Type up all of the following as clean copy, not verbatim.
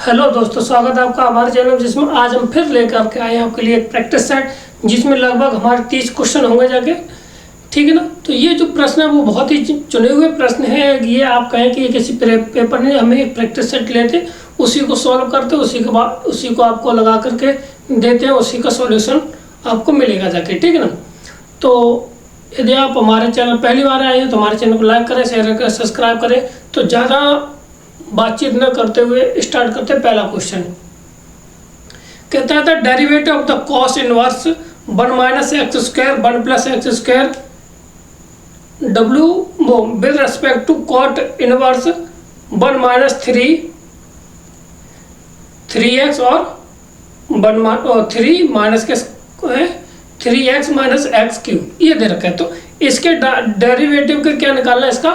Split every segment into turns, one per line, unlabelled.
Hello दोस्तों, स्वागत है आपका हमारे चैनल जिसमें आज हम फिर लेकर के आए हैं आपके लिए एक प्रैक्टिस सेट जिसमें लगभग हमारे 30 क्वेश्चन होंगे जाके। ठीक है ना। तो ये जो प्रश्न है वो बहुत ही चुने हुए प्रश्न है। ये आप कहें कि ये किसी पेपर ने हमें एक प्रैक्टिस सेट लेते, उसी को सॉल्व करते, उसी के बाद उसी को आपको लगा करके देते हैं, उसी का सॉल्यूशन आपको मिलेगा जाके। ठीक है ना। तो यदि आप हमारे चैनल पहली बार आए हैं तो हमारे चैनल को लाइक करें, शेयर करें, सब्सक्राइब करें। तो ज़्यादा बातचीत न करते हुए स्टार्ट करते हैं। पहला क्वेश्चन कहता है the derivative of the cos inverse 1 minus x square 1 plus x square W with respect to cot inverse 1 minus 3x और 3 माइनस के 3x माइनस एक्स क्यूब ये दे रखा है। तो इसके डेरिवेटिव का क्या निकालना है, इसका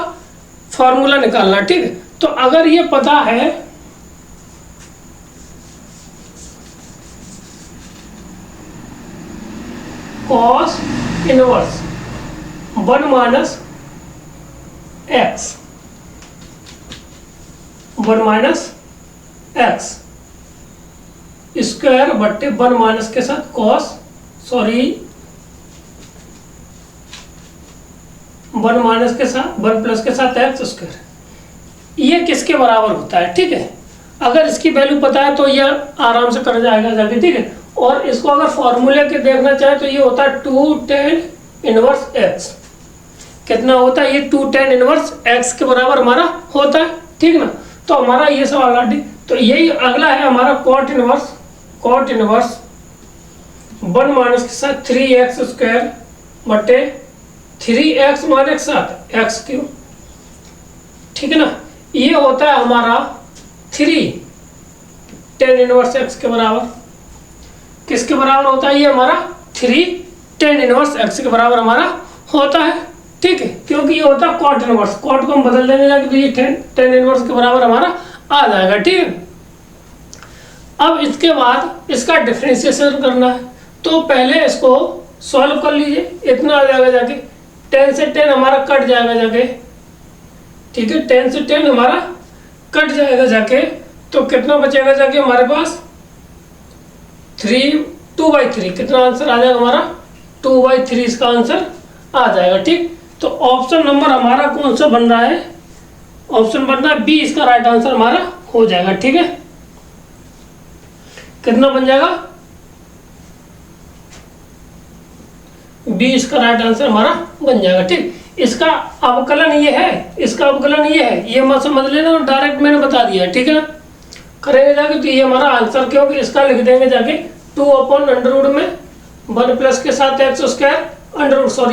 फॉर्मूला निकालना। ठीक है। तो अगर ये पता है cos inverse 1 minus x 1 minus x square बट्टे 1 माइनस के साथ कॉस 1 माइनस के साथ 1 प्लस के साथ एक्स स्क्वायर, ये किसके बराबर होता है। ठीक है। अगर इसकी वैल्यू पता है तो ये आराम से कर जाएगा जाके। ठीक है। और इसको अगर फॉर्मूले के देखना चाहे तो ये होता है 2 tan इनवर्स एक्स। कितना होता है ये 2 tan इनवर्स एक्स के बराबर हमारा होता है। ठीक ना। तो हमारा ये सवाल तो यही अगला है हमारा कॉट इनवर्स 1 माइनस के साथ 3x स्क्वायर बटे 3x माइनस 7 एक्स क्यूब। ठीक है ना। ये होता है हमारा 3 tan इनवर्स एक्स के बराबर। किसके बराबर होता है ये हमारा 3 tan इनवर्स एक्स के बराबर हमारा होता है। ठीक है। क्योंकि ये होता है कॉट इनवर्स, कॉट को हम बदल देंगे जाके तो ये tan इनवर्स के बराबर हमारा आ जाएगा। ठीक है। अब इसके बाद इसका डिफरेंशिएशन करना है तो पहले इसको सॉल्व कर लीजिए। इतना आ जाएगा जाके 10 से 10 हमारा कट जाएगा जाके। ठीक है। 10 से 10 हमारा कट जाएगा जाके तो कितना बचेगा जाके हमारे पास 2/3। कितना आंसर आ जाएगा हमारा 2/3 इसका आंसर आ जाएगा। ठीक। तो ऑप्शन नंबर हमारा कौन सा बन रहा है, ऑप्शन बन रहा है बी, इसका राइट आंसर हमारा हो जाएगा। ठीक है। कितना बन जाएगा बी, इसका राइट आंसर हमारा बन जाएगा। ठीक। इसका अवकलन ये है, इसका अवकलन ये है, ये मत समझ लेना, डायरेक्ट मैंने बता दिया। ठीक है। करेंगे जाके तो ये हमारा आंसर क्योंकि इसका लिख देंगे जाके 2/√1 में 1 प्लस के साथ एक्स स्क्वायर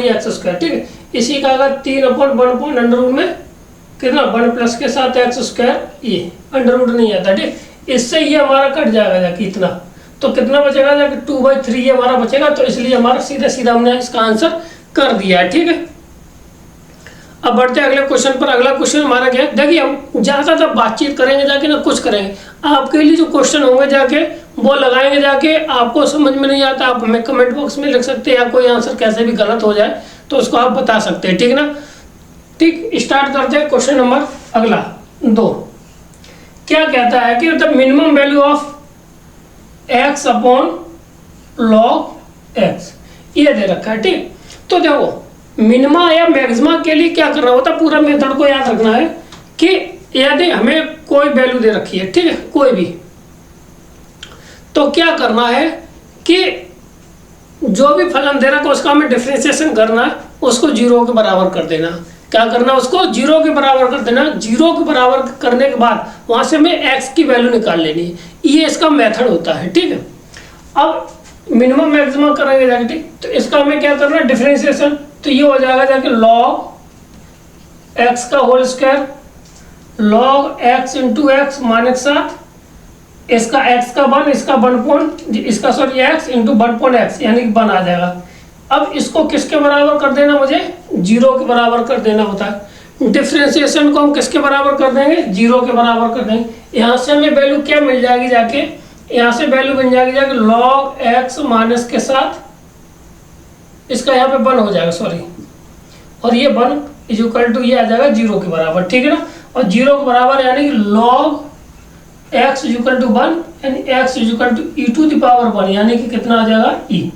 एक्स स्क्वायर। ठीक है। इसी का अगर 3/1 में कितना 1 प्लस के साथ एक्स स्क्वायर, ये अंडर नहीं आता। ठीक। इससे ये हमारा कट जाएगा जाके इतना, तो कितना बचेगा जाके 2/3 ये हमारा बचेगा। तो इसलिए हमारा सीधा हमने इसका आंसर कर दिया है। ठीक है। अब बढ़ते हैं अगले क्वेश्चन पर। अगला क्वेश्चन हमारा क्या है, देखिए हम ज़्यादा बातचीत करेंगे जाके ना कुछ करेंगे, आपके लिए जो क्वेश्चन होंगे जाके वो लगाएंगे जाके। आपको समझ में नहीं आता आप हमें कमेंट बॉक्स में लिख सकते हैं, या कोई आंसर कैसे भी गलत हो जाए तो उसको आप बता सकते हैं। ठीक ना। ठीक। स्टार्ट करते हैं क्वेश्चन नंबर अगला 2। क्या कहता है कि the minimum value of x upon log x ये दे रखा है। ठीक। तो देखो मिनिमा या मैक्सिमा के लिए क्या करना होता है, पूरा मेथड को याद रखना है कि यदि हमें कोई वैल्यू दे रखी है, ठीक है, कोई भी, तो क्या करना है कि जो भी फलन दे रखा है उसका हमें डिफरेंशिएशन करना है, उसको 0 के बराबर कर देना। क्या करना, उसको 0 के बराबर कर देना। 0 के बराबर करने के बाद वहां से हमें x की वैल्यू निकाल लेनी है। ये इसका मेथड होता है। ठीक है। अब मिनिमम मैक्सिमम करेंगे जाके। ठीक। तो इसका हमें क्या करना है, डिफरेंशिएशन। तो ये हो जाएगा जाके log x का whole square log x into x minus 7, इसका x का 1, इसका 1 x इंटू 1x यानी कि 1 आ जाएगा। अब इसको किसके बराबर कर देना, मुझे 0 के बराबर कर देना होता है। डिफरेंशिएशन को हम किसके बराबर कर देंगे, 0 के बराबर कर देंगे। यहाँ से हमें वैल्यू क्या मिल जाएगी जाके, यहाँ से वैल्यू बन जाएगी जाके log x माइनस के साथ इसका यहाँ पे 1 हो जाएगा और ये 1 इज इक्वल टू ये आ जाएगा 0 के बराबर। ठीक है ना। और 0 के बराबर यानी कि log x इक्वल टू 1 यानी x equal to e to the power 1 यानी कि कितना आ जाएगा e,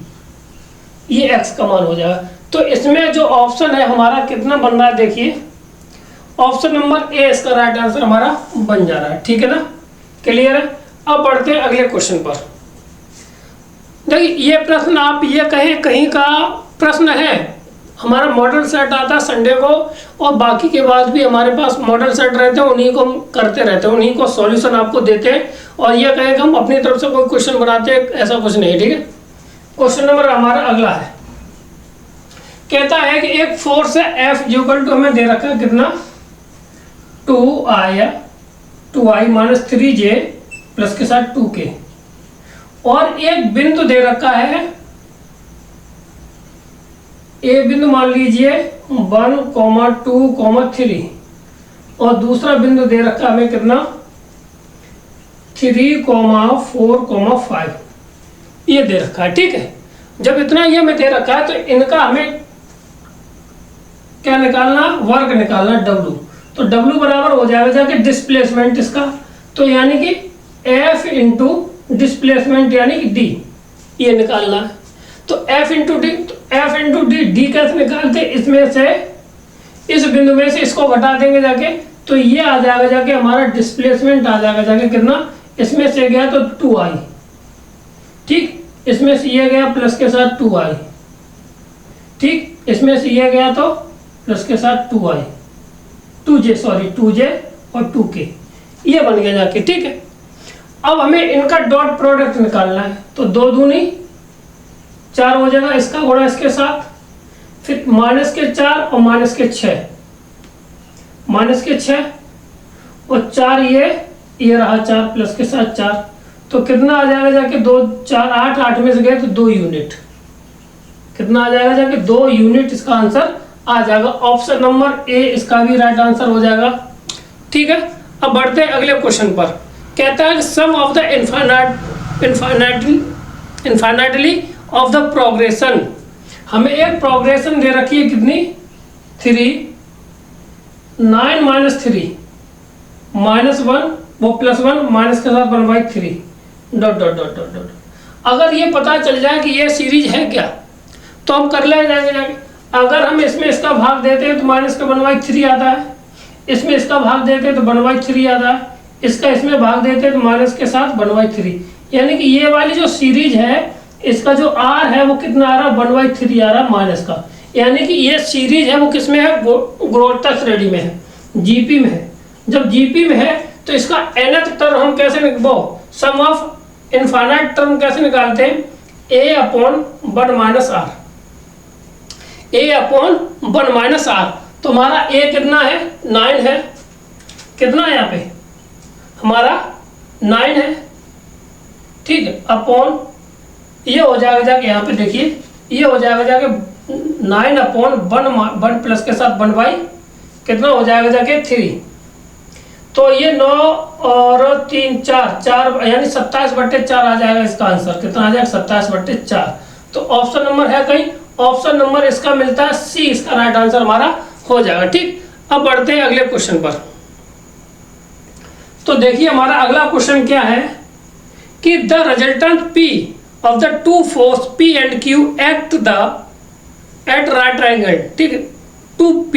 ये x का मान हो जाएगा। तो इसमें जो ऑप्शन है हमारा कितना बन रहा है, देखिए ऑप्शन नंबर ए इसका राइट आंसर हमारा बन जा रहा है। ठीक है ना, क्लियर है। अब बढ़ते हैं अगले क्वेश्चन पर। देखिए ये प्रश्न आप ये कहें कहीं का प्रश्न है, हमारा मॉडल सेट आता है संडे को और बाकी के बाद भी हमारे पास मॉडल सेट रहते हैं, उन्हीं को हम करते रहते हैं, उन्हीं को सॉल्यूशन आपको देते हैं। और ये कहें कि हम अपनी तरफ से कोई क्वेश्चन बनाते हैं, ऐसा कुछ नहीं। ठीक है, क्वेश्चन नंबर हमारा अगला है, कहता है कि एक फोर्स है F इक्वल टू हमें दे रखा है कितना 2i माइनस 3j प्लस के साथ 2k, और एक बिंदु दे रखा है, ए बिंदु मान लीजिए 1, 2, 3 और दूसरा बिंदु दे रखा है हमें कितना 3, 4, 5 ये दे रखा है। ठीक है, जब इतना ये हमें दे रखा है तो इनका हमें क्या निकालना, वर्ग निकालना W। तो W बराबर हो जाएगा जाके डिस्प्लेसमेंट इसका, तो यानी कि F इंटू डिस्प्लेसमेंट यानी कि D ये निकालना है। तो F इंटू डी, तो F इंटू डी, डी कैसे निकालते, इसमें से इस बिंदु में से इसको घटा देंगे जाके, तो ये आ जाएगा जाके हमारा डिस्प्लेसमेंट आ जाएगा जाके कितना, इसमें से गया तो 2i, ठीक, इसमें से ये गया प्लस के साथ 2i, ठीक, इसमें से ये गया तो प्लस के साथ 2j और 2k ये बन गया जाके। ठीक है, अब हमें इनका डॉट प्रोडक्ट निकालना है, तो 2 दूनी 4 हो जाएगा, इसका गुणा इसके साथ, फिर माइनस के 4 और माइनस के 6, माइनस के 6 और 4 ये रहा 4 प्लस के साथ 4, तो कितना आ जाएगा जाके 2, 4, 8, 8 में से गए तो 2 यूनिट, कितना आ जाएगा जाके 2 यूनिट इसका आंसर आ जाएगा। ऑप्शन नंबर ए इसका भी राइट आंसर हो जाएगा। ठीक है, अब बढ़ते हैं अगले क्वेश्चन पर। कहता है sum of the infinitely of the progression, हमें एक प्रोग्रेशन दे रखी है कितनी 3, 9 माइनस 3 माइनस 1 वो प्लस 1 माइनस के साथ 1/3 dot dot dot dot dot. अगर ये पता चल जाए कि ये सीरीज है क्या तो हम कर ले जाएंगे जाके। अगर हम इसमें इसका भाग देते हैं तो माइनस का 1/3 आता है, इसमें इसका भाग देते हैं तो 1/3 आता है, इसका इसमें भाग देते हैं तो माइनस के साथ 1/3, यानी कि ये वाली जो सीरीज है इसका जो r है वो कितना आ रहा है 1/3 आ रहा है माइनस का, यानी कि ये सीरीज है वो किसमें है, गुणोत्तर श्रेणी में है, जीपी में है। जब जीपी में है तो इसका nth टर्म हम कैसे सम ऑफ इनफाइनाइट टर्म कैसे निकालते हैं, a/1 minus r, a/1 minus r। तो हमारा a कितना है 9 है, कितना है यहाँ पे हमारा 9 है, ठीक है, अपॉन ये हो जाएगा जाके यहाँ पे देखिए ये हो जाएगा जाके 9/1 प्लस के साथ 1/ कितना हो जाएगा जाके 3, तो ये 9 और 3 4 यानी 27/4 आ जाएगा इसका आंसर, कितना आ जाएगा 27/4। तो ऑप्शन नंबर है कहीं, ऑप्शन नंबर इसका मिलता है सी, इसका राइट आंसर हमारा हो जाएगा। ठीक, अब बढ़ते हैं अगले क्वेश्चन पर। तो देखिए हमारा अगला क्वेश्चन क्या है कि the resultant P of the two force P and Q at right triangle, ठीक है, 2P,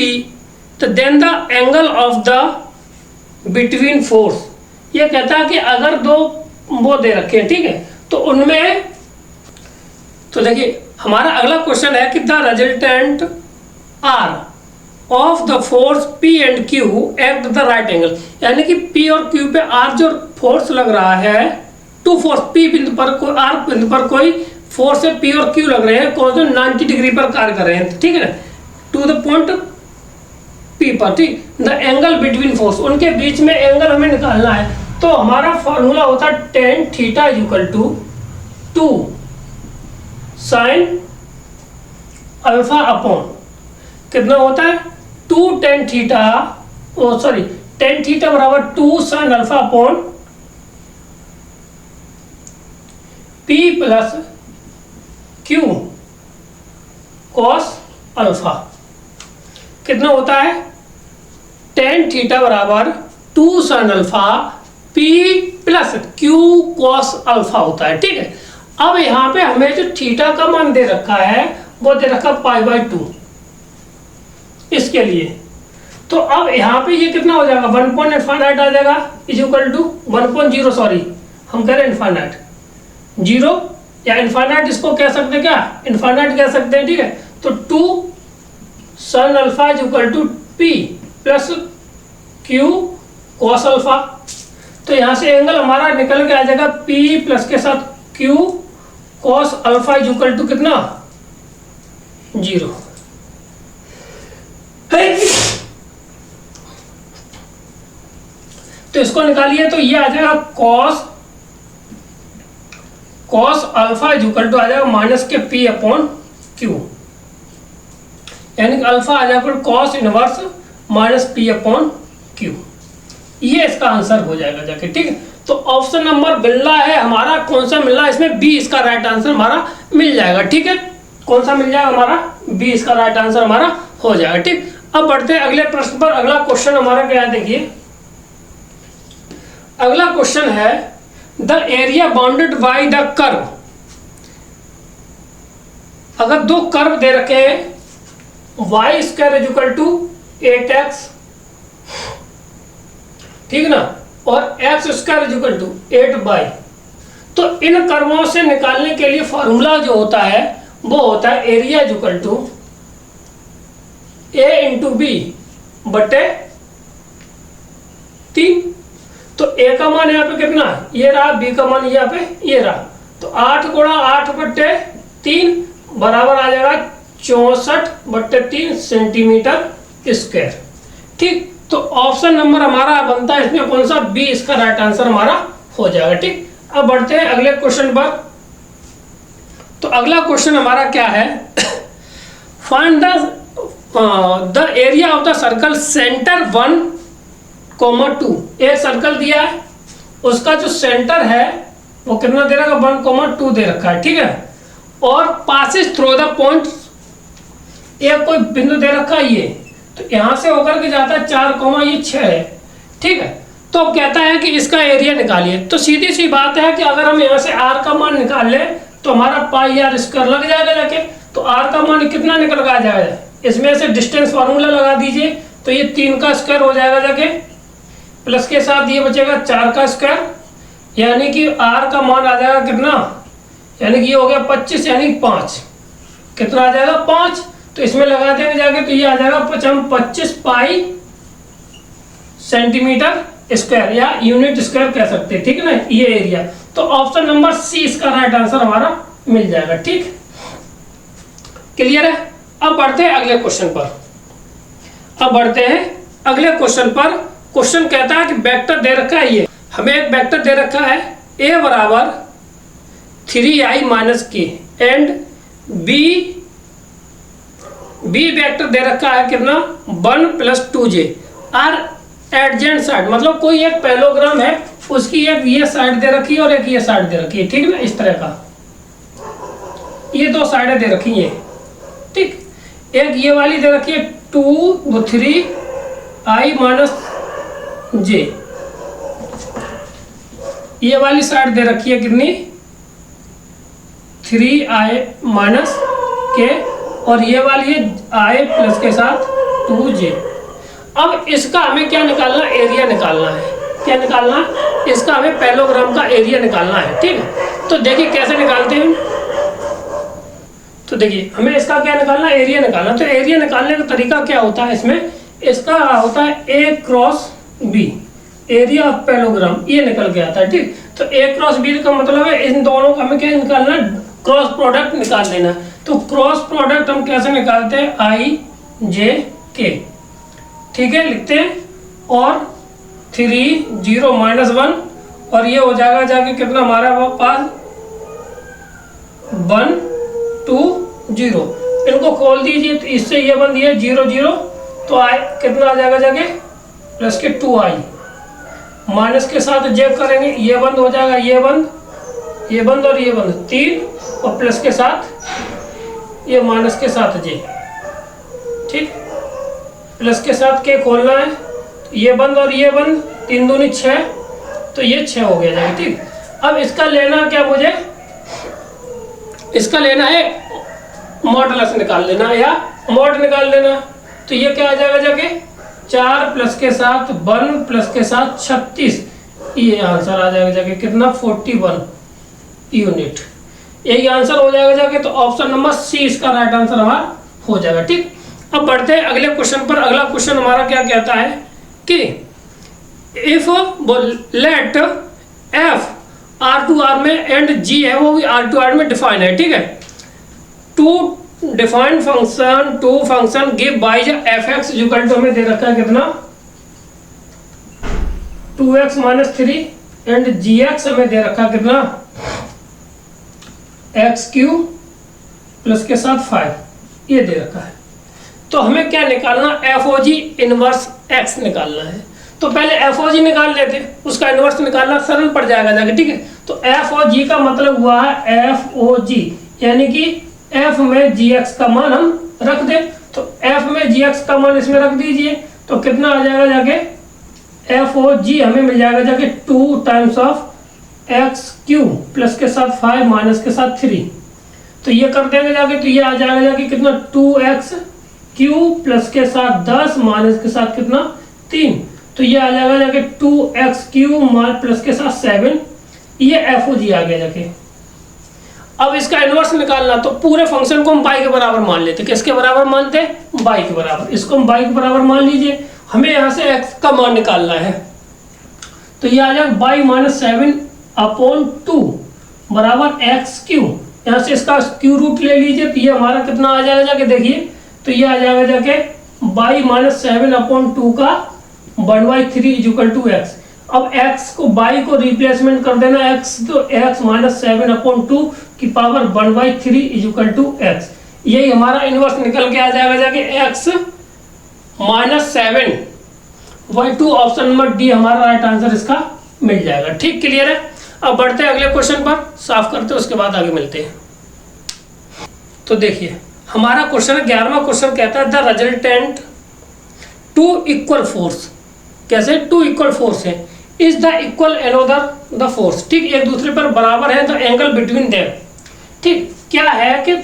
तो then the angle of the between force, ये कहता है कि अगर दो वो दे रखे हैं, ठीक है, तो उनमें, तो देखिए हमारा अगला क्वेश्चन है कि the resultant R of the force P and Q at the right angle, यानी कि P और Q पे R जो फोर्स लग रहा है, टू फोर्स P बिंदु पर कोई R बिंदु पर कोई फोर्स है P और Q लग रहे हैं, कौन से 90 डिग्री पर कार्य कर रहे हैं, ठीक है ना, टू द पॉइंट P पर, ठीक, द एंगल बिटवीन फोर्स, उनके बीच में एंगल हमें निकालना है। तो हमारा फॉर्मूला होता है tan theta equal to 2 sin alpha upon कितना होता है 2 tan theta, oh sorry tan theta बराबर 2 sin अल्फा अपॉन P plus Q cos alpha, कितना होता है tan थीटा बराबर 2 sin alpha P plus Q cos alpha होता है, ठीक है। अब यहाँ पे हमें जो थीटा का मान दे रखा है वो दे रखा π/2 इसके लिए। तो अब यहाँ पे ये कितना हो जाएगा, 1 इनफाइनाइट आ जाएगा इज इक्वल टू 1.0, सॉरी हम कह रहे हैं इनफाइनाइट 0 या इनफाइनाइट इसको कह सकते हैं, क्या इनफाइनाइट कह सकते हैं, ठीक है। तो 2 sin alpha is equal to P plus Q cos alpha. तो यहाँ से एंगल हमारा निकल के आ जाएगा P प्लस के साथ Q cos alpha is equal to कितना 0। तो इसको निकालिए तो ये आ जाएगा cos alpha is equal to आ जाएगा माइनस के P/Q, यानी कि अल्फा आ जाएगा cos इनवर्स माइनस P/Q। ये इसका आंसर हो जाएगा जाके, ठीक है। तो ऑप्शन नंबर मिल रहा है हमारा, कौन सा मिल रहा है इसमें, बी इसका राइट आंसर हमारा मिल जाएगा, ठीक है। कौन सा मिल जाएगा हमारा, बी इसका राइट आंसर हमारा हो जाएगा, ठीक। अब बढ़ते हैं अगले प्रश्न पर। अगला क्वेश्चन हमारा क्या है, देखिए अगला क्वेश्चन है the area bounded by the curve. अगर दो कर्व दे रखे हैं y square is equal to 8x, ठीक ना, और x square is equal to 8y। तो इन कर्वों से निकालने के लिए फॉर्मूला जो होता है वो होता है area is equal to a into b बटे 3। तो a का मान यहाँ पे कितना ये रहा, b का मान यहाँ पे ये रहा। तो 8 गुणा 8 बटे 3 बराबर आ जाएगा 64/3 सेंटीमीटर स्क्वायर, ठीक। तो ऑप्शन नंबर हमारा बनता है इसमें कौन सा, बी इसका राइट आंसर हमारा हो जाएगा, ठीक। अब बढ़ते हैं अगले क्वेश्चन पर। तो अगला क्वेश्चन हमारा क्या है, find the area of the circle centre 1,2। एक सर्कल दिया है, उसका जो सेंटर है वो कितना दे रखा है, 1,2 दे रखा है, ठीक है। और पासिस थ्रू द पॉइंट, एक कोई बिंदु दे रखा है ये, तो यहां से होकर के जाता है 4,6 है, ठीक है। तो अब कहता है कि इसका एरिया निकालिए। तो सीधी सी बात है कि अगर हम यहाँ से r का मान निकाल ले तो हमारा πr स्क्वायर लग जाएगा जाके। तो r का मान कितना निकल के आ जाएगा, इसमें से डिस्टेंस फार्मूला लगा दीजिए तो ये 3 का स्क्वायर हो जाएगा जाके, प्लस के साथ ये बचेगा 4 का स्क्वायर, यानी कि r का मान आ जाएगा कितना, यानी कि ये हो गया 25, यानी 5 कितना आ जाएगा 5। तो इसमें लगा देंगे जाके तो ये आ जाएगा 25 पाई सेंटीमीटर स्क्वायर या यूनिट स्क्वायर कह सकते हैं, ठीक है ना, ये एरिया। तो ऑप्शन नंबर सी इसका राइट आंसर हमारा मिल जाएगा, ठीक। क्लियर है। अब बढ़ते हैं अगले क्वेश्चन पर। क्वेश्चन कहता है कि वेक्टर दे रखा है, ये हमें एक वेक्टर दे रखा है a बराबर 3i माइनस के एंड बी वेक्टर दे रखा है कितना 1 + 2j आर एडजेंट साइड, मतलब कोई एक पैलोग्राम है उसकी एक ये साइड दे रखी है और एक ये साइड दे रखी है, ठीक है ना, इस तरह का ये दो साइडें दे रखी है, ठीक। एक ये वाली दे रखी है 3i माइनस j, ये वाली साइड दे रखी है कितनी 3i माइनस के, और ये वाली है i प्लस के साथ 2j। अब इसका हमें क्या निकालना, एरिया निकालना है। क्या निकालना, इसका हमें पैलोग्राम का एरिया निकालना है, ठीक है। तो देखिए कैसे निकालते हैं। तो देखिए हमें इसका क्या निकालना, एरिया निकालना। तो एरिया निकालने का तरीका क्या होता है, इसमें इसका होता है a cross b, area of parallelogram, ये निकल के आता है, ठीक। तो a क्रॉस b का मतलब है इन दोनों का हमें क्या निकालना है, क्रॉस प्रोडक्ट निकाल लेना। तो क्रॉस प्रोडक्ट हम कैसे निकालते हैं, i j k, ठीक है, लिखते हैं। और 3 0 -1 और ये हो जाएगा जाके कितना हमारा पास 1 2 0, इनको खोल दीजिए तो इससे ये बन दिया 0 0, तो i कितना आ जाएगा जाके प्लस के 2i माइनस के साथ j करेंगे, ये बंद हो जाएगा, ये बंद और ये बंद 3, और प्लस के साथ ये माइनस के साथ j, ठीक। प्लस के साथ के खोलना है, ये बंद और ये बंद, 3 दूनी 6, तो ये 6 हो गया जाएगा। ठीक, अब इसका लेना क्या, मुझे इसका लेना है मॉडुलस निकाल लेना या मॉड निकाल लेना। तो ये क्या आ जाएगा जाके 4 प्लस के साथ 1 प्लस के साथ 36, ये आंसर आ जाएगा जाके कितना 41 यूनिट। यही आंसर हो जाएगा जाके। तो ऑप्शन नंबर सी इसका राइट आंसर हमारा हो जाएगा। ठीक, अब बढ़ते हैं अगले क्वेश्चन पर। अगला क्वेश्चन हमारा क्या कहता है कि इफ लेट एफ R2R में एंड जी है वो भी R2R में डिफाइन है। ठीक है, to defined function to function give by f x equal to हमें दे रखा है कितना 2x minus 3 and ji x हमें दे रखा है कितना x³ प्लस के साथ 5, ये दे रखा है। तो हमें क्या निकालना, FOG इनवर्स x निकालना है। तो पहले FOG निकाल लेते, उसका इनवर्स निकालना सरल पड़ जाएगा जाके। ठीक है, तो FOG का मतलब हुआ है FOG, यानी कि f में gx का मान हम रख दे। तो f में gx का मान इसमें रख दीजिए, तो कितना आ जाएगा जाके FOG हमें मिल जाएगा जाके 2 टाइम्स ऑफ x³ प्लस के साथ 5 माइनस के साथ 3। तो ये कर देंगे जाके, तो ये आ जाएगा जाके कितना 2x³ प्लस के साथ 10 माइनस के साथ कितना 3। तो ये आ जाएगा जाके 2x³ प्लस के साथ 7, ये FOG आ गया जाके। अब इसका इनवर्स निकालना, तो पूरे फंक्शन को हम बाई के बराबर मान लेते। किसके बराबर मानते हैं, बाई के बराबर। इसको हम बाई के बराबर मान लीजिए। हमें यहाँ से x का मान निकालना है, तो ये आ जाएगा बाई माइनस 7/2 बराबर x³। यहाँ से इसका क्यू रूट ले लीजिए, तो ये हमारा कितना आ जाएगा जाके देखिए, तो ये आ जाएगा जाके बाई माइनस 7/2 का 1/3 इक्वल टू x। अब x को बाई को रिप्लेसमेंट कर देना, x तो x माइनस 7/2 की पावर 1/3 इक्वल टू x। यही हमारा इनवर्स निकल के आ जाएगा जाके x minus 7/2। Option number D हमारा राइट आंसर इसका मिल जाएगा। ठीक, क्लियर है। अब बढ़ते हैं अगले क्वेश्चन पर, साफ करते हैं, उसके बाद आगे मिलते हैं। तो देखिए हमारा क्वेश्चन 11वां क्वेश्चन कहता है the resultant to equal force, कैसे 2 इक्वल फोर्स है, is the equal another the force. ठीक, एक दूसरे पर बराबर है, द एंगल बिटवीन देम। ठीक, क्या है कि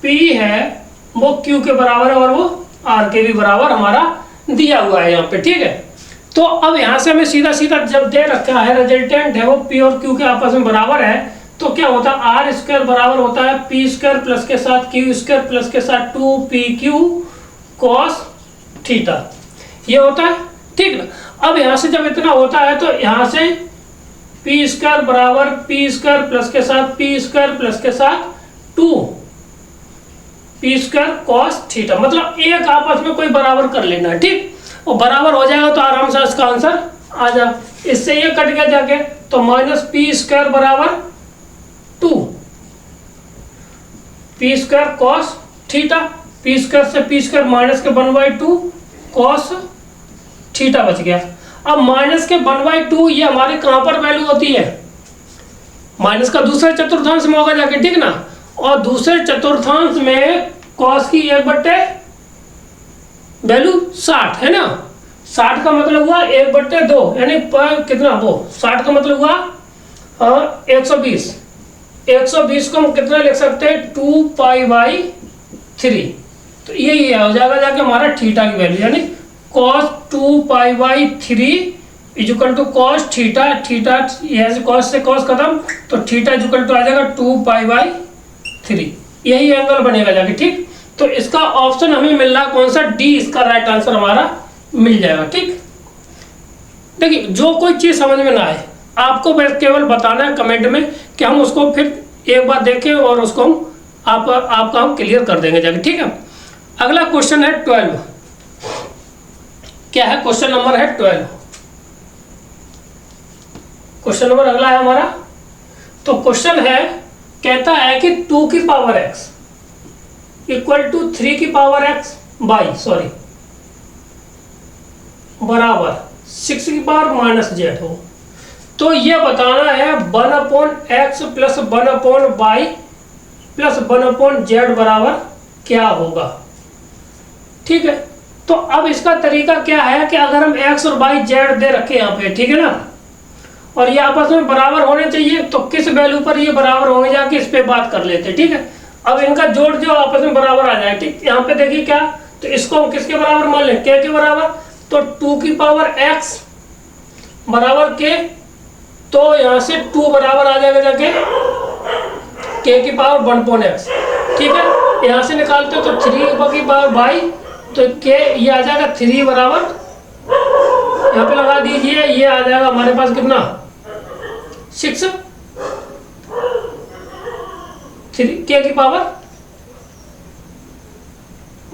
P है वो Q के बराबर है और वो R के भी बराबर हमारा दिया हुआ है यहाँ पे। ठीक है, तो अब यहाँ से हमें सीधा सीधा जब दे रखा है रिजल्टेंट है वो P और Q के आपस में बराबर है, तो क्या होता है R² बराबर होता है P² प्लस के साथ Q² प्लस के साथ 2PQ cos थीटा, ये होता है। ठीक ना, अब यहाँ से जब इतना होता है तो यहाँ से P² बराबर P² प्लस के साथ P² प्लस के साथ 2P² cos थीटा, मतलब एक आपस में कोई बराबर कर लेना है। ठीक, वो बराबर हो जाएगा तो आराम से इसका आंसर आ जा। इससे ये कट गया जाके, तो माइनस P² बराबर 2P² cos थीटा, P² से P² माइनस के 1/2 cos थीटा बच गया। अब माइनस के 1/2 ये हमारे कहां पर वैल्यू होती है, माइनस का दूसरे चतुर्थांश में होगा जाके। ठीक ना, और दूसरे चतुर्थांश में cos की 1/, वैल्यू 60 है ना, 60 का मतलब हुआ 1/2, यानी कितना वो 60 का मतलब हुआ 120। 120 को हम कितना लिख सकते हैं 2π/3। तो ये हो जाएगा जाके हमारा थीटा की वैल्यू, यानी cos 2π/3 equal to cos theta. Theta यहाँ से cos से cos खत्म, तो थीटा इक्वल टू आ जाएगा 2π/3, यही एंगल बनेगा जाके। ठीक, तो इसका ऑप्शन हमें मिल रहा कौन सा, डी इसका राइट आंसर हमारा मिल जाएगा। ठीक, देखिए जो कोई चीज समझ में ना आए आपको केवल बताना है कमेंट में कि हम उसको फिर एक बार देखें और उसको हम आपका हम क्लियर कर देंगे जाके। ठीक है, अगला क्वेश्चन है 12। क्या है, क्वेश्चन नंबर है 12। क्वेश्चन नंबर अगला है हमारा, तो क्वेश्चन है कहता है कि 2 की पावर x इक्वल टू 3 की पावर x बराबर 6 की पावर माइनस z हो। तो ये बताना है 1/x plus 1/y plus 1/z बराबर क्या होगा। ठीक है, तो अब इसका तरीका क्या है कि अगर हम x और y z दे रखे यहाँ पे, ठीक है ना, और ये आपस में बराबर होने चाहिए, तो किस वैल्यू पर ये बराबर होंगे जाके इस पे बात कर लेते हैं, ठीक है। अब इनका जोड़ जो आपस में बराबर आ जाए, ठीक। यहाँ पे देखिए क्या, तो इसको हम किसके बराबर मान लें, के के बराबर, तो 2 की पावर x बराबर के, तो यहाँ से 2 बराबर आ जाएगा जाके k की पावर 1/x, ठीक है। यहाँ से निकालते हो तो 3 की पावर बाई, तो k ये आ जाएगा 3 बराबर, यहाँ पे लगा दीजिए, ये आ जाएगा हमारे पास कितना 6, 3 k की पावर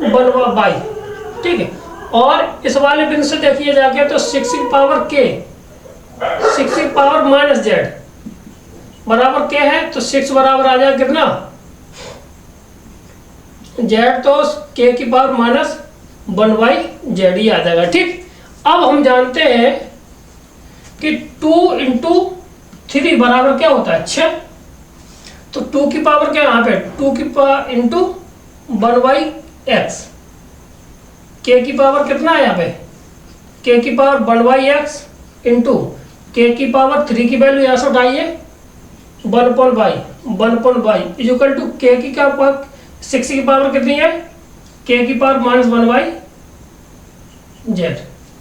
1/, ठीक है। और इस वाले बिंदु से देखिए जाके तो 6 की पावर k, 6 की पावर माइनस z बराबर k है, तो 6 बराबर आ जाएगा कितना z, तो k की पावर माइनस 1/z ही आ जाएगा, ठीक। अब हम जानते हैं कि 2 इंटू 3 बराबर क्या होता है 6, तो 2 की पावर क्या यहाँ पे 2 की पावर इंटू 1/x, k की पावर कितना है यहाँ पे k की पावर 1/x इंटू k की पावर 3 की वैल्यू यहाँ से उठाइए 1/1 इक्वल टू k की क्या पावर 6 की पावर कितनी है k की पावर माइनस 1/z,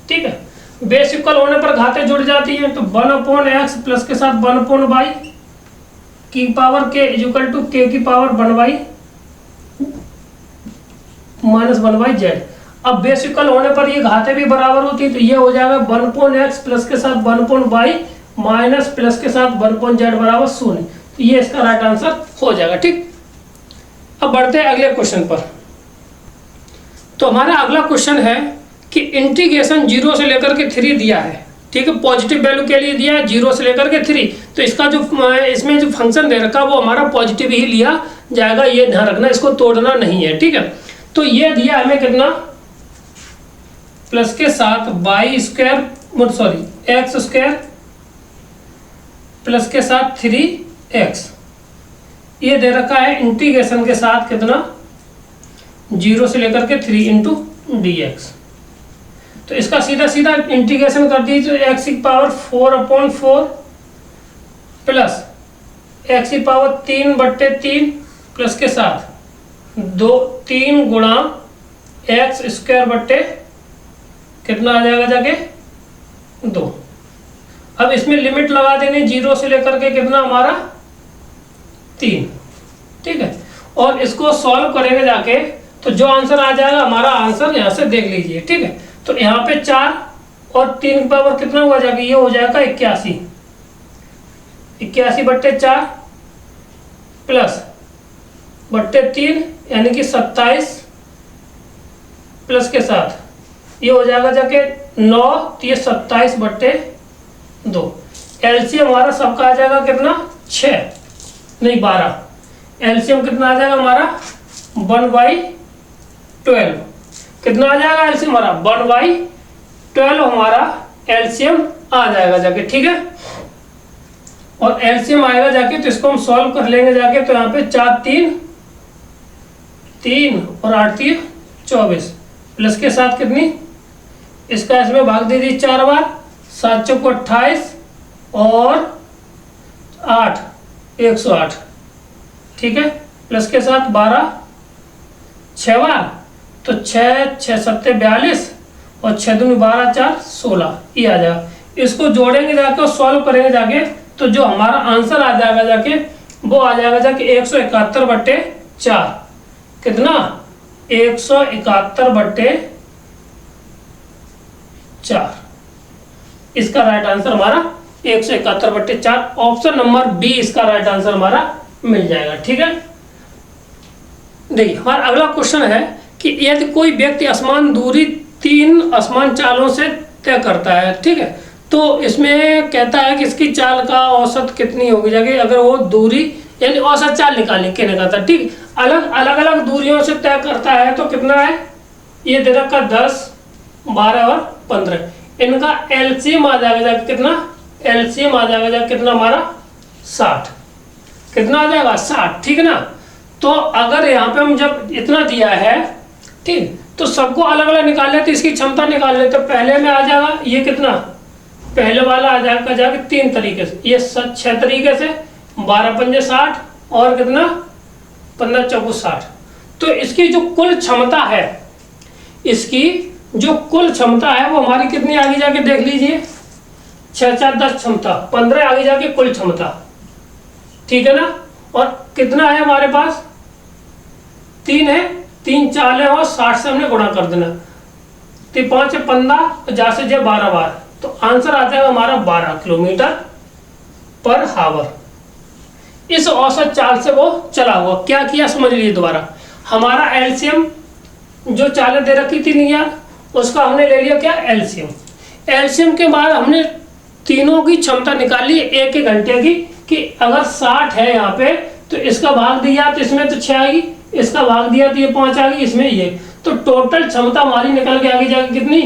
ठीक है। बेस इक्वल होने पर घातें जुड़ जाती हैं, तो 1/x प्लस के साथ 1/y की power k equal to k की पावर 1/, माइनस 1/z। अब बेस इक्वल होने पर ये घातें भी बराबर होती है, तो ये हो जाएगा 1/x प्लस के साथ 1/y माइनस प्लस के साथ 1/z बराबर 0, तो ये इसका राइट आंसर हो जाएगा, ठीक। अब बढ़ते हैं अगले क्वेश्चन पर। तो हमारा अगला क्वेश्चन है कि इंटीग्रेशन 0 से लेकर के 3 दिया है, ठीक है। पॉजिटिव वैल्यू के लिए दिया है 0 से लेकर के 3, तो इसका जो इसमें जो फंक्शन दे रखा है वो हमारा पॉजिटिव ही लिया जाएगा, ये ध्यान रखना, इसको तोड़ना नहीं है, ठीक है। तो ये दिया हमें कितना प्लस के साथ x स्क्वायर प्लस के साथ 3x, ये दे रखा है इंटीग्रेशन के साथ कितना 0 से लेकर के 3 इंटू dx। तो इसका सीधा सीधा इंटीग्रेशन कर दीजिए, तो x की पावर 4/4 प्लस x की पावर 3/3 प्लस के साथ 3 गुणा x स्क्वायर बट्टे कितना आ जाएगा जाके 2। अब इसमें लिमिट लगा देनी 0 से लेकर के कितना हमारा 3, ठीक है। और इसको सॉल्व करेंगे जाके, तो जो आंसर आ जाएगा हमारा आंसर यहाँ से देख लीजिए, ठीक है। तो यहाँ पे 4 और 3 की पावर कितना हुआ जाएगा, ये हो जाएगा 81, 81/4 प्लस बट्टे 3 यानी कि 27 प्लस के साथ ये हो जाएगा जाके 9, तो ये 27/2। एलसीएम हमारा सबका आ जाएगा कितना 6 नहीं 12, एलसीएम कितना आ जाएगा हमारा 1/12, कितना आ जाएगा एलसीएम हमारा 1/12 हमारा एलसीएम आ जाएगा जाके, ठीक है। और एलसीएम आएगा जाके तो इसको हम सॉल्व कर लेंगे जाके, तो यहाँ पे 4 3 और 8 3 24 प्लस के साथ कितनी, इसका इसमें भाग दे दी 4 बार, 7 चौको 28 और 8 108, ठीक है। प्लस के साथ 12 6 बार, तो 6 6 7 42 और 6 दूनी 12 4 16, ये आ जाएगा। इसको जोड़ेंगे जाके और सॉल्व करेंगे जाके, तो जो हमारा आंसर आ जाएगा जाके वो आ जाएगा जाके 171/4, कितना 171/4, इसका राइट आंसर हमारा 171/4, ऑप्शन नंबर बी इसका राइट आंसर हमारा मिल जाएगा, ठीक है। देखिए हमारा अगला क्वेश्चन है कि यदि कोई व्यक्ति असमान दूरी 3 असमान चालों से तय करता है, ठीक है, तो इसमें कहता है कि इसकी चाल का औसत कितनी होगी जाके, अगर वो दूरी यानी औसत चाल निकालने के निकालता है, ठीक। अलग अलग दूरियों से तय करता है, तो कितना है ये दे रखा 10 12 और 15, इनका एलसीएम आ जाएगा जाके कितना, एलसीएम आ जाएगा जाके कितना हमारा 60, कितना आ जाएगा 60, ठीक है ना। तो अगर यहाँ पे हम जब इतना दिया है, ठीक, तो सबको अलग अलग निकाल ले, तो इसकी क्षमता निकाल ले, तो पहले में आ जाएगा ये कितना पहले वाला आ जाएगा जाके 3 तरीके से, ये 6 तरीके से, 12 पंजे 60 और कितना 15 चौको 60। तो इसकी जो कुल क्षमता है, इसकी जो कुल क्षमता है वो हमारी कितनी आगे जाके देख लीजिए, 6 4 10 क्षमता, 15 आगे जाके कुल क्षमता, ठीक है ना। और कितना है हमारे पास, 3 है, 3 4 है और 60 से हमने गुणा कर देना, तो 5 है 15, 50 से 12 बार, तो आंसर आता है हमारा 12 किलोमीटर पर हावर। इस औसत चाल से वो चला हुआ, क्या किया समझ लीजिए दोबारा। हमारा एलसीएम जो चालें दे रखी थी नहीं यार, उसका हमने ले लिया क्या, एलसीएम। एलसीएम के बाद हमने तीनों की क्षमता निकाली 1 घंटे की, कि अगर 60 है यहाँ पे तो इसका भाग दिया तो इसमें तो 6 आएगी, इसका भाग दिया तो ये 5 आ गई, इसमें ये, तो टोटल क्षमता हमारी निकल के आगे जाके कितनी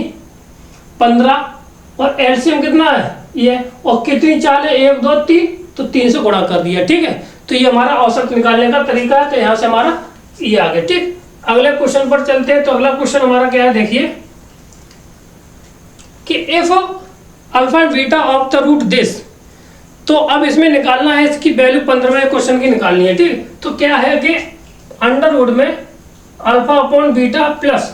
15, और एलसीएम कितना है ये, और कितनी चाल है 1 2 3, तो 3 से गुणा कर दिया, ठीक है। तो ये हमारा औसत निकालने का तरीका है, तो यहाँ से हमारा ये आ गया, ठीक। अगले क्वेश्चन पर चलते हैं। तो अगला क्वेश्चन हमारा क्या है, देखिए कि if alpha beta of the root this, तो अब इसमें निकालना है इसकी वैल्यू 15वें क्वेश्चन की निकालनी है, ठीक। तो क्या है कि अंडर रूट में alpha upon beta plus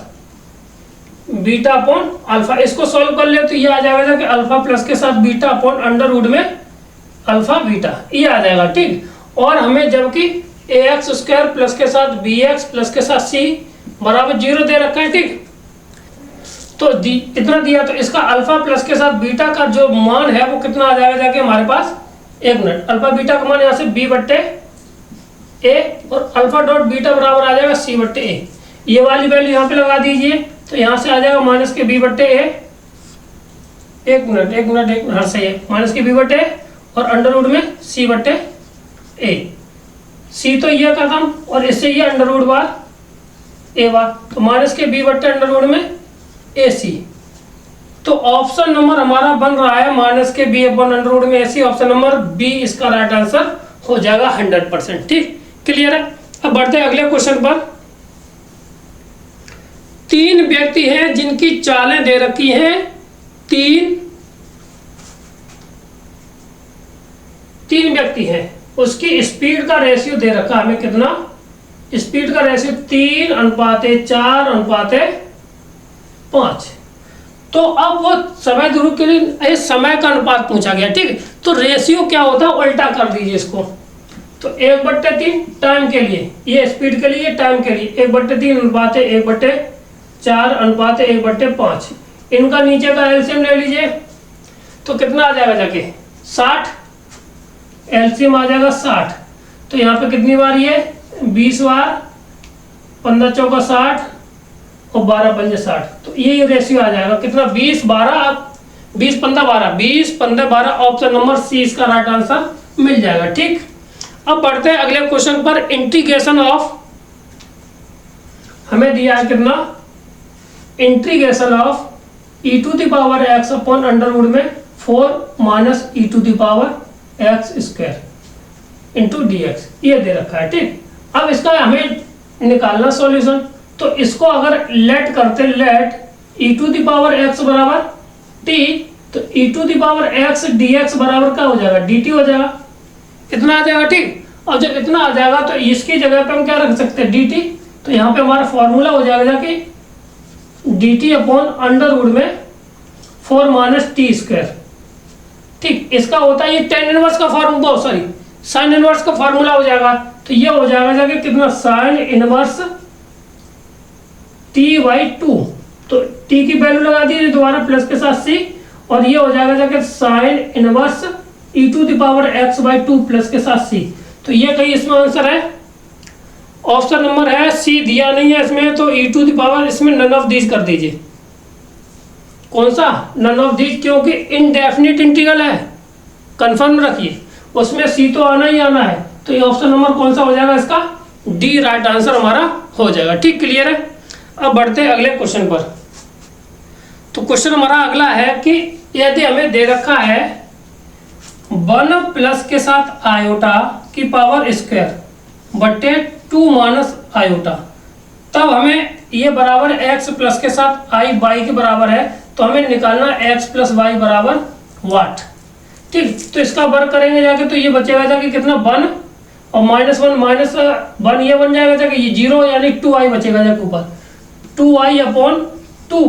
beta upon alpha, इसको सॉल्व कर ले तो ये आ जाएगा कि अल्फा प्लस के साथ बीटा अपॉन अंडर रूट में अल्फा बीटा, ये आ जाएगा, ठीक। और हमें जबकि ax स्क्वायर प्लस के साथ bx प्लस के साथ c बराबर 0 दे रखा है, ठीक। तो इतना दिया, तो इसका अल्फा प्लस के साथ बीटा का जो मान है वो कितना आ जाएगा जाके हमारे पास, 1 मिनट, अल्फा बीटा का मान यहाँ से b बट्टे a और अल्फा डॉट बीटा बराबर आ जाएगा c बट्टे a। ये वाली वैल्यू यहाँ पे लगा दीजिए, तो यहाँ से आ जाएगा माइनस के b बट्टे a, 1 मिनट हाँ सही है, माइनस के b बट्टे और अंडर रूट में c बट्टे a, c तो ये का काम और इससे ये अंडर रूट बार a बार, तो माइनस के b बट्टे अंडर रूट में AC। तो ऑप्शन नंबर हमारा बन रहा है माइनस के b अपॉन अंडर रूट में AC, ऑप्शन नंबर B इसका राइट आंसर हो जाएगा 100%, ठीक, क्लियर है। अब बढ़ते हैं अगले क्वेश्चन पर। 3 व्यक्ति हैं जिनकी चालें दे रखी हैं, तीन व्यक्ति हैं, उसकी स्पीड का रेशियो दे रखा हमें कितना, स्पीड का रेशियो 3:4:5। तो अब वो समय ध्रुव के लिए समय का अनुपात पूछा गया, ठीक। तो रेशियो क्या होता है, उल्टा कर दीजिए इसको, तो 1/3 टाइम के लिए, ये स्पीड के लिए, टाइम के लिए 1/3 अनुपात 1/4:1/5। इनका नीचे का एलसीएम ले लीजिए, तो कितना आ जाएगा जाके 60, एलसीएम आ जाएगा 60। तो यहाँ पे कितनी बार ये 20 बार, 15 चौका 60 और 12 पंजे 60, तो ये रेशियो आ जाएगा कितना 20 12 20 15 12 20 15 12, ऑप्शन नंबर सी इसका राइट आंसर मिल जाएगा, ठीक। अब बढ़ते हैं अगले क्वेश्चन पर। इंटीग्रेशन ऑफ, हमें दिया है कितना, integration of e⁻x upon under root में 4 माइनस e⁻x² इंटू dx, ये दे रखा है, ठीक। अब इसका हमें निकालना सॉल्यूशन, तो इसको अगर लेट करते, लेट e⁻x बराबर t, तो e⁻x dx बराबर क्या हो जाएगा, dt हो जाएगा, इतना आ जाएगा, ठीक। और जब इतना आ जाएगा तो इसकी जगह पे हम क्या रख सकते हैं, dt। तो यहाँ पे हमारा फॉर्मूला हो जाएगा कि dt अपॉन अंडर रूट में 4 माइनस t², ठीक। इसका होता है ये tan इनवर्स का फॉर्मूला, सॉरी साइन इनवर्स का फॉर्मूला हो जाएगा, तो ये हो जाएगा जाके कितना, साइन इनवर्स t/2, तो t की वैल्यू लगा दीजिए दोबारा प्लस के साथ c, और ये हो जाएगा जाके साइन इनवर्स e⁻x/2 प्लस के साथ c। तो ये कहीं इसमें आंसर है, ऑप्शन नंबर है सी, दिया नहीं है इसमें, तो e⁻, इसमें नन ऑफ दीज कर दीजिए। कौन सा नन ऑफ दीज, क्योंकि इनडेफिनिट इंटीग्रल है, कंफर्म रखिए, उसमें सी तो आना ही आना है, तो ये ऑप्शन नंबर कौन सा हो जाएगा इसका, डी राइट आंसर हमारा हो जाएगा, ठीक, क्लियर है। अब बढ़ते हैं अगले क्वेश्चन पर। तो क्वेश्चन हमारा अगला है कि यदि हमें दे रखा है 1 प्लस के साथ आयोटा की पावर स्क्वायर बट्टे 2 माइनस आयोटा, तब हमें ये बराबर x प्लस के साथ i y के बराबर है, तो हमें निकालना x प्लस वाई बराबर वाट। ठीक, तो इसका वर्क करेंगे जाके तो ये बचेगा जाके कितना 1 और -1 -1 ये बन जाएगा जाके ये 0 यानी 2i बचेगा जाके ऊपर 2i/2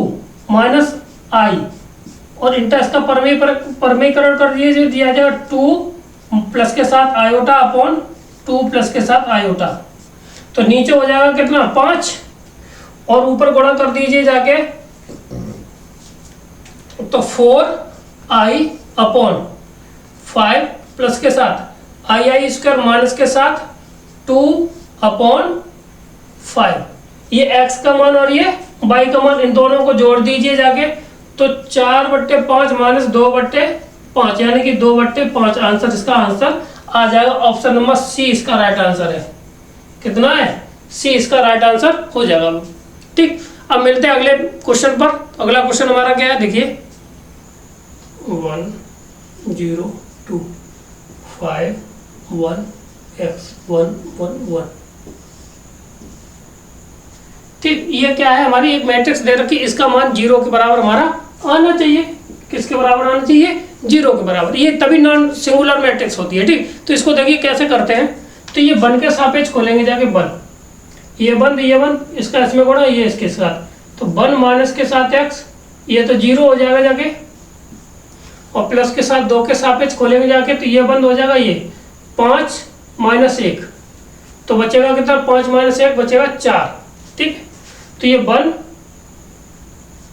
माइनस आई और इंटा इसका परमीकरण कर दिया जाएगा 2 प्लस के साथ आयोटा अपॉन 2 प्लस के साथ आयोटा, तो नीचे हो जाएगा कितना 5 और ऊपर गुणा कर दीजिए जाके तो 4i अपॉन 5 प्लस के साथ आई स्क्वायर माइनस के साथ 2 अपॉन 5, ये x का मान और ये y का मान, इन दोनों को जोड़ दीजिए जाके तो 4/5 माइनस 2/5 यानी कि 2/5 आंसर, इसका आंसर आ जाएगा ऑप्शन नंबर सी, इसका राइट आंसर है। कितना है सी, इसका राइट आंसर हो जाएगा। ठीक, अब मिलते हैं अगले क्वेश्चन पर। अगला क्वेश्चन हमारा क्या है देखिए 1 0 2 5 1 x 1 1 1। ठीक, ये क्या है हमारी एक मैट्रिक्स दे रखी, इसका मान 0 के बराबर हमारा आना चाहिए। किसके बराबर आना चाहिए 0 के बराबर, ये तभी नॉन सिंगुलर मैट्रिक्स होती है। ठीक, तो इसको देखिए कैसे करते हैं, तो ये 1 के सापेक्ष खोलेंगे जाके 1, ये 1 इसका इसमें गुणा, ये इसके साथ, तो 1 माइनस के साथ x, ये तो 0 हो जाएगा जाके, और प्लस के साथ 2 के सापेक्ष खोलेंगे जाके तो ये बंद हो जाएगा, ये 5 माइनस 1 तो बचेगा कितना 5 माइनस 1 बचेगा 4। ठीक, तो ये 1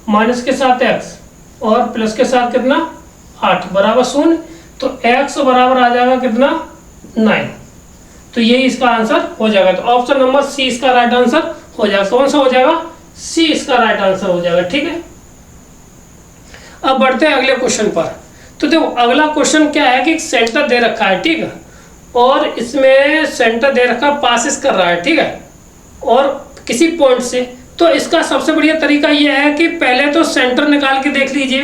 माइनस के साथ x और प्लस के साथ कितना 8 बराबर 0, तो x बराबर आ जाएगा कितना 9, तो यही इसका आंसर हो जाएगा। तो ऑप्शन नंबर सी इसका राइट आंसर हो जाएगा। कौन सा हो जाएगा सी, इसका राइट आंसर हो जाएगा। ठीक है, अब बढ़ते हैं अगले क्वेश्चन पर। तो देखो अगला क्वेश्चन क्या है कि सेंटर दे रखा है, ठीक है, और इसमें सेंटर दे रखा पासिस कर रहा है, ठीक है, और किसी पॉइंट से, तो इसका सबसे बढ़िया तरीका यह है कि पहले तो सेंटर निकाल के देख लीजिए,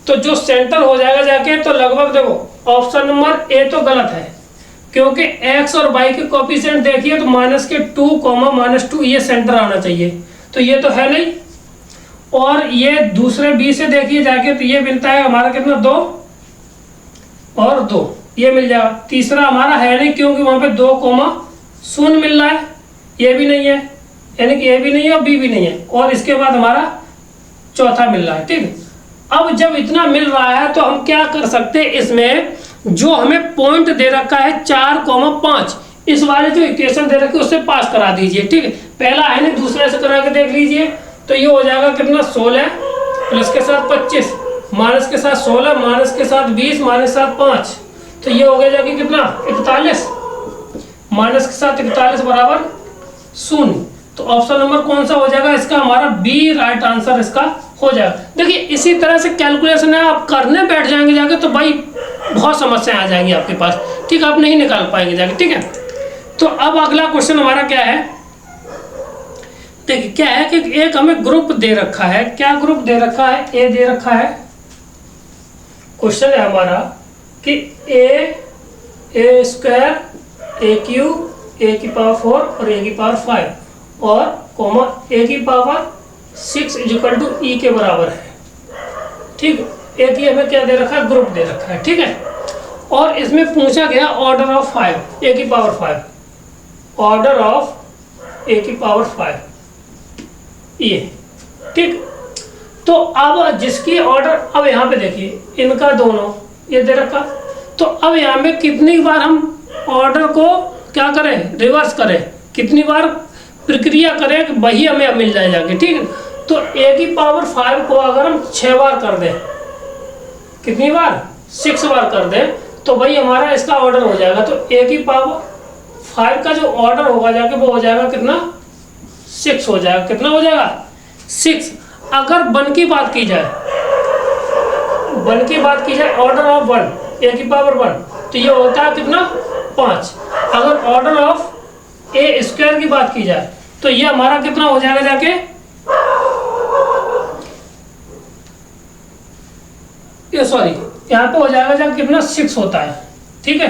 तो जो सेंटर हो जाएगा जाके तो लगभग देखो ऑप्शन नंबर ए तो गलत है, क्योंकि x और y के कोफिशिएंट देखिए तो -2 ये सेंटर आना चाहिए, तो ये तो है नहीं, और ये दूसरे b से देखिए जाके तो ये मिलता है हमारा कितना 2 और 2 ये मिल जाएगा। तीसरा हमारा है नहीं क्योंकि वहां पे 2,0 मिल रहा है, ये भी नहीं है, यानी कि ए भी नहीं है और बी भी नहीं है, और इसके बाद हमारा चौथा मिल रहा है। ठीक है, अब जब इतना मिल रहा है तो हम क्या कर सकते हैं, इसमें जो हमें पॉइंट दे रखा है 4,5 इस वाले जो इक्वेशन दे रखी है उससे पास करा दीजिए। ठीक है, पहला है नहीं दूसरे से करा के देख लीजिए, तो ये हो जाएगा कितना 16 प्लस के साथ 25 माइनस के साथ 16 माइनस के साथ 20 माइनस के साथ 5, तो ये हो गया जाके कितना 41 माइनस के साथ 41 बराबर 0। तो ऑप्शन नंबर कौन सा हो जाएगा इसका, हमारा बी राइट आंसर इसका हो जाएगा। देखिए इसी तरह से कैलकुलेशन है, आप करने बैठ जाएंगे जाके तो भाई बहुत समस्याएं आ जाएंगी आपके पास। ठीक है, आप नहीं निकाल पाएंगे जाके। ठीक है, तो अब अगला क्वेश्चन हमारा क्या है, देखिए क्या है कि एक हमें ग्रुप दे रखा है, क्या ग्रुप दे रखा है, ए दे रखा है। क्वेश्चन है हमारा कि ए स्क्वायर ए क्यूब ए की पावर 4 और ए की पावर 5 और कॉमा ए की पावर 6 इक्वल टू ई के बराबर है। ठीक, एक ही हमें क्या दे रखा है, ग्रुप दे रखा है। ठीक है, और इसमें पूछा गया ऑर्डर ऑफ 5 ए की पावर 5, ऑर्डर ऑफ ए की पावर 5 ये। ठीक, तो अब जिसकी ऑर्डर, अब यहाँ पे देखिए इनका दोनों ये दे रखा, तो अब यहाँ पे कितनी बार हम ऑर्डर को क्या करें, रिवर्स करें, कितनी बार प्रक्रिया करें कि वही हमें मिल जाए जाके। ठीक है, तो ए की पावर 5 को अगर हम 6 बार कर दें, कितनी बार 6 बार कर दें, तो वही हमारा इसका ऑर्डर हो जाएगा। तो ए की पावर 5 का जो ऑर्डर होगा जाके वो हो जाएगा कितना 6 हो जाएगा। कितना हो जाएगा 6। अगर 1 की बात की जाए, 1 की बात की जाए ऑर्डर ऑफ 1 ए की पावर 1, तो ये होता है कितना 5। अगर ऑर्डर ऑफ ए स्क्वायर की बात की जाए तो ये हमारा कितना हो जाएगा जाके, ये सॉरी यहाँ पे हो जाएगा जाके कितना 6 होता है। ठीक है,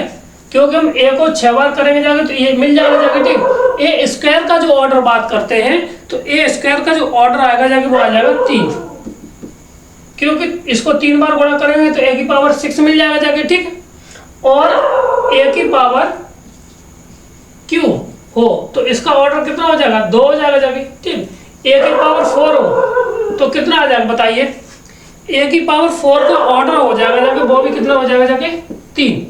क्योंकि हम ए को 6 बार करेंगे जाके तो ये मिल जाएगा जाके। ठीक, ए स्क्वायर का जो ऑर्डर बात करते हैं तो ए स्क्वायर का जो ऑर्डर आएगा जाके वो आ जाएगा 3। क्योंकि इसको 3 बार गुणा करेंगे तो a की पावर 6 मिल जाएगा जाके, ठीक है। और a की पावर q हो तो इसका ऑर्डर कितना हो जाएगा, 2 हो जाएगा जाके, ठीक। a की पावर 4 हो तो कितना आ जाएगा बताइए, a की पावर 4 का ऑर्डर हो जाएगा जाके, वो भी कितना हो जाएगा जाके, 3।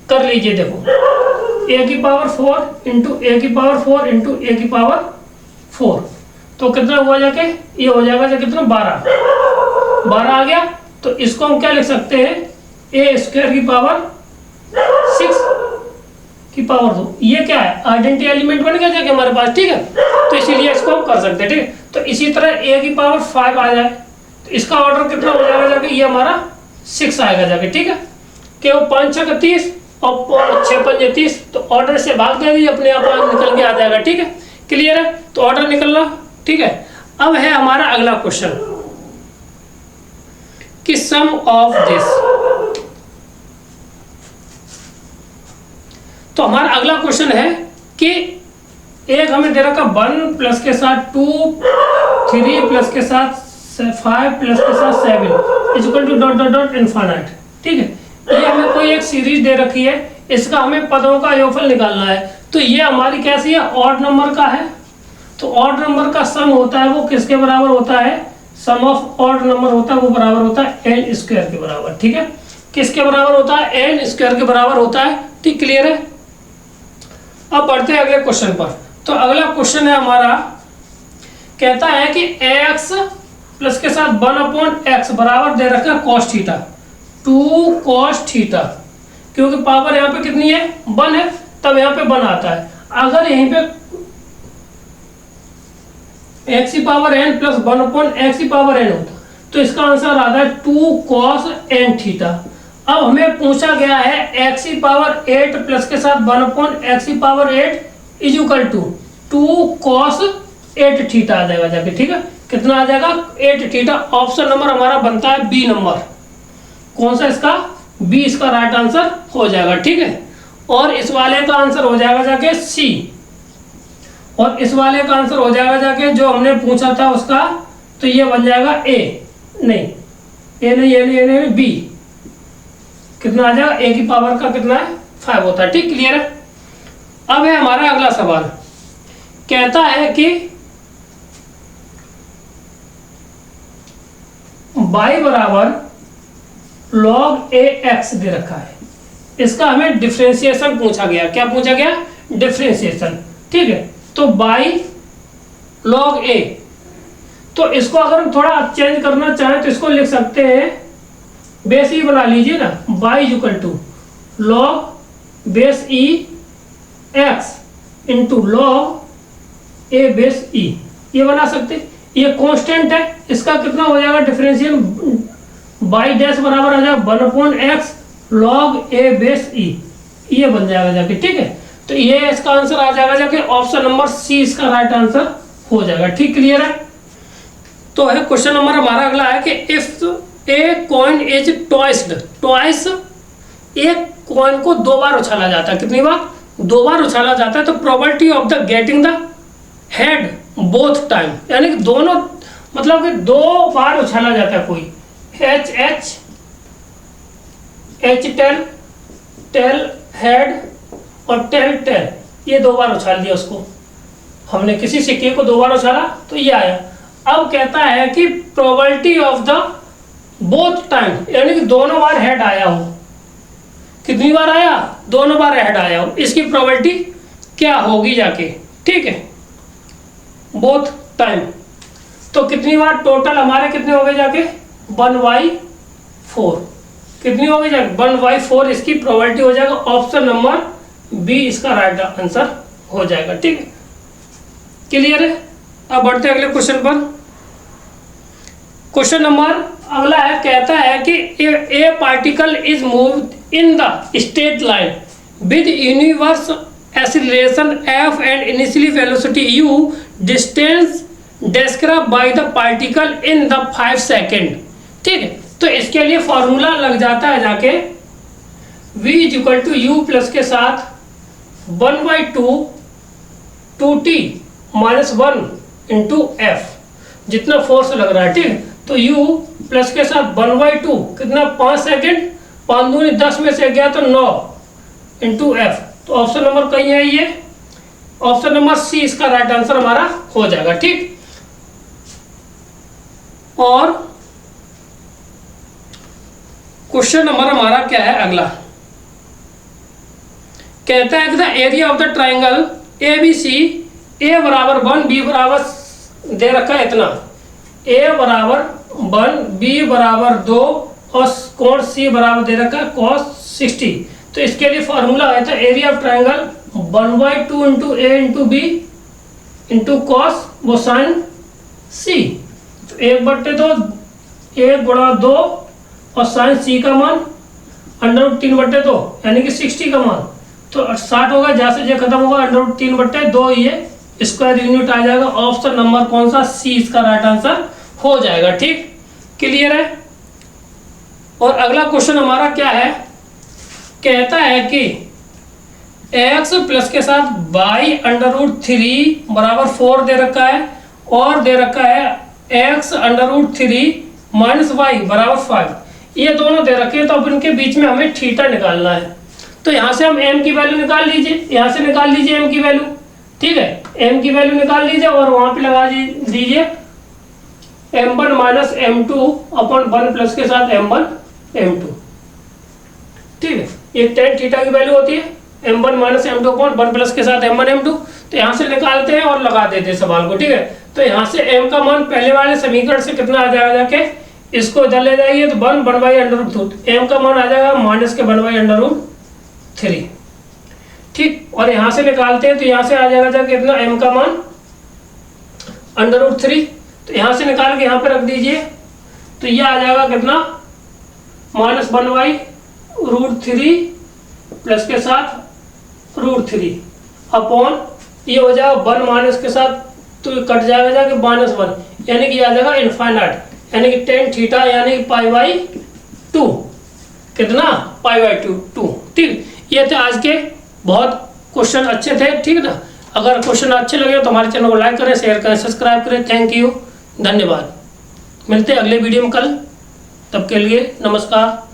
कर लीजिए, देखो a की पावर 4 इंटू a की पावर 4 इंटू a की पावर 4 तो कितना हुआ जाके, ये हो जाएगा जाके कितना, 12 आ गया। तो इसको हम क्या लिख सकते हैं, a स्क्वायर की पावर 6 की पावर 2। ये क्या है, आइडेंटिटी एलिमेंट बन गया जाके हमारे पास, ठीक है। तो इसीलिए इसको हम कर सकते हैं, ठीक है। तो इसी तरह a की पावर 5 आ जाए तो इसका ऑर्डर कितना हो जाएगा जाके, ये हमारा 6 आएगा जाके, ठीक है। क्यों, 5 6 30 और 6 5 30, तो ऑर्डर से भाग देंगे, अपने आप निकल के आ जाएगा, ठीक है। क्लियर है, तो ऑर्डर निकल रहा, ठीक है। अब है हमारा अगला क्वेश्चन कि सम ऑफ दिस। तो हमारा अगला क्वेश्चन है कि एक हमें दे रखा 1 प्लस के साथ 2, 3 प्लस के साथ 5 प्लस के साथ 7 equal to dot dot dot infinite, ठीक है। ये हमें कोई एक सीरीज दे रखी है, इसका हमें पदों का योगफल निकालना है। तो ये हमारी कैसी है, ऑड नंबर का है। तो ऑड नंबर का सम होता है वो किसके बराबर होता है, सम ऑफ ऑड नंबर होता है वो बराबर होता है n स्क्वायर के बराबर, ठीक है। किसके बराबर होता है, n स्क्वायर के बराबर होता है, ठीक। क्लियर है। अब बढ़ते हैं अगले क्वेश्चन पर। तो अगला क्वेश्चन है हमारा, कहता है कि x प्लस के साथ 1/x बराबर दे रखा है cos थीटा, 2 cos थीटा। क्योंकि पावर यहाँ पे कितनी है, 1 है, तब यहाँ पे 1 आता है। अगर यहीं पे x की पावर n प्लस 1/x की पावर n होता तो इसका आंसर आता है 2 cos n थीटा। अब हमें पूछा गया है x की पावर 8 प्लस के साथ 1/x की power 8 is equal to 2 cos 8 theta आ जाएगा जाके, ठीक है। कितना आ जाएगा, 8 थीटा। ऑप्शन नंबर हमारा बनता है बी नंबर। कौन सा, इसका बी इसका राइट आंसर हो जाएगा, ठीक है। और इस वाले का आंसर हो जाएगा जाके सी, और इस वाले का आंसर हो जाएगा जाके जो हमने पूछा था उसका, तो ये बन जाएगा ए नहीं बी। कितना आ जाएगा, ए की पावर का कितना है, 5 होता है, ठीक। क्लियर है। अब है हमारा अगला सवाल, कहता है कि y बराबर log ax दे रखा है, इसका हमें डिफरेंशिएशन पूछा गया। क्या पूछा गया, डिफरेंशिएशन, ठीक है। तो y log a, तो इसको अगर हम थोड़ा चेंज करना चाहें तो इसको लिख सकते हैं, बेस ई बना लीजिए ना, y equal to log base e x into log a base e, ये बना सकते हैं। ये कांस्टेंट है, इसका कितना हो जाएगा डिफरेंशियल, y डैश बराबर आ जाएगा 1/x log a base e, ये बन जाएगा जाके, ठीक है। तो ये इसका आंसर आ जाएगा जाके ऑप्शन नंबर सी इसका राइट आंसर हो जाएगा, ठीक। क्लियर है। तो है क्वेश्चन नंबर हमारा अगला है कि if a coin is twice, एक कॉइन को 2 बार उछाला जाता है, कितनी बार, 2 बार उछाला जाता है, तो probability of the getting the head both time, यानी कि दोनों, मतलब कि 2 बार उछाला जाता है कोई, एच टेल हेड और टेल, ये 2 बार उछाल दिया उसको हमने, किसी सिक्के को 2 बार उछाला तो ये आया। अब कहता है कि probability of the both time, यानी कि दोनों बार हेड आया हो, कितनी बार आया, दोनों बार हेड आया हो, इसकी प्रोबेबिलिटी क्या होगी जाके, ठीक है, बोथ टाइम। तो कितनी बार टोटल हमारे कितने हो गए जाके, 1/4, कितनी हो गई जाके 1/4, इसकी प्रोबेबिलिटी हो जाएगा ऑप्शन नंबर बी इसका राइट आंसर हो जाएगा, ठीक है। क्लियर है। अब बढ़ते हैं अगले क्वेश्चन पर। क्वेश्चन नंबर अगला है, कहता है कि ए particle is moved in the straight line with universe acceleration f and initial velocity u, distance describe by the particle in the 5 second, ठीक है। तो इसके लिए फॉर्मूला लग जाता है जाके v equal to u plus के साथ 1/2 2t - 1 इंटू एफ, जितना फोर्स लग रहा है, ठीक है। तो u प्लस के साथ 1/2 कितना 5 सेकेंड, 5 दूनी 10 में से गया तो 9 इंटू एफ। तो ऑप्शन नंबर कहीं है ये, ऑप्शन नंबर सी इसका राइट आंसर हमारा हो जाएगा। ठीक, और क्वेश्चन नंबर हमारा क्या है अगला, कहता है कि the area of the triangle A B C, A बराबर 1 बी बराबर दे रखा है इतना, ए बराबर 1 बी बराबर 2 और कोण सी बराबर दे रखा है cos 60। तो इसके लिए फॉर्मूला है था area of triangle 1/2 into a into b into cos वो साइन सी। तो 1/2 1 गुणा 2 और साइन सी का मान √3/2 यानी कि 60 का मान, तो 60 होगा, जहाँ से जो खत्म होगा √3/2 ये स्क्वायर यूनिट आ जाएगा। ऑप्शन नंबर कौन सा, सी इसका राइट आंसर हो जाएगा। ठीक, क्लियर है। और अगला क्वेश्चन हमारा क्या है, कहता है कि x प्लस के साथ y √3 बराबर 4 दे रखा है और दे रखा है x √3 माइनस y बराबर 5। ये दोनों दे रखे हैं, तो अब इनके बीच में हमें थीटा निकालना है। तो यहाँ से हम m की वैल्यू निकाल लीजिए, यहाँ से निकाल लीजिए m की वैल्यू। ठीक है, m की वैल्यू निकाल लीजिए और वहाँ पे लगा दीजिए m1 minus m2 upon 1 plus के साथ m1 m2। ठीक है, ये tan थीटा की वैल्यू होती है m1 minus m2 upon 1 plus के साथ m1 m2। तो यहाँ से निकालते हैं और लगा देते हैं सवाल को। ठीक है, तो यहाँ से m का मान पहले वाले समीकरण से कितना आ जाएगा, जाके इसको इधर ले जाइए तो 1/√2, m का मान आ जाएगा माइनस के 1/√3। ठीक, और यहाँ से निकालते हैं तो यहाँ से आ जाएगा जाके कितना m का मान √3। तो यहाँ से निकाल के यहाँ पे रख दीजिए, तो ये आ जाएगा कितना -1/√3 प्लस के साथ √3 अपॉन ये हो जाएगा 1 माइनस के साथ, तो ये कट जाएगा जाके -1 यानी कि आ जाएगा इनफाइनाइट, यानी कि tan थीटा यानी कि π/2 कितना π/2। ठीक, ये थे आज के बहुत क्वेश्चन अच्छे थे। ठीक है ना, अगर क्वेश्चन अच्छे लगे तो हमारे चैनल को लाइक करें, शेयर करें, सब्सक्राइब करें। थैंक यू, धन्यवाद। मिलते हैं अगले वीडियो में कल, तब के लिए नमस्कार।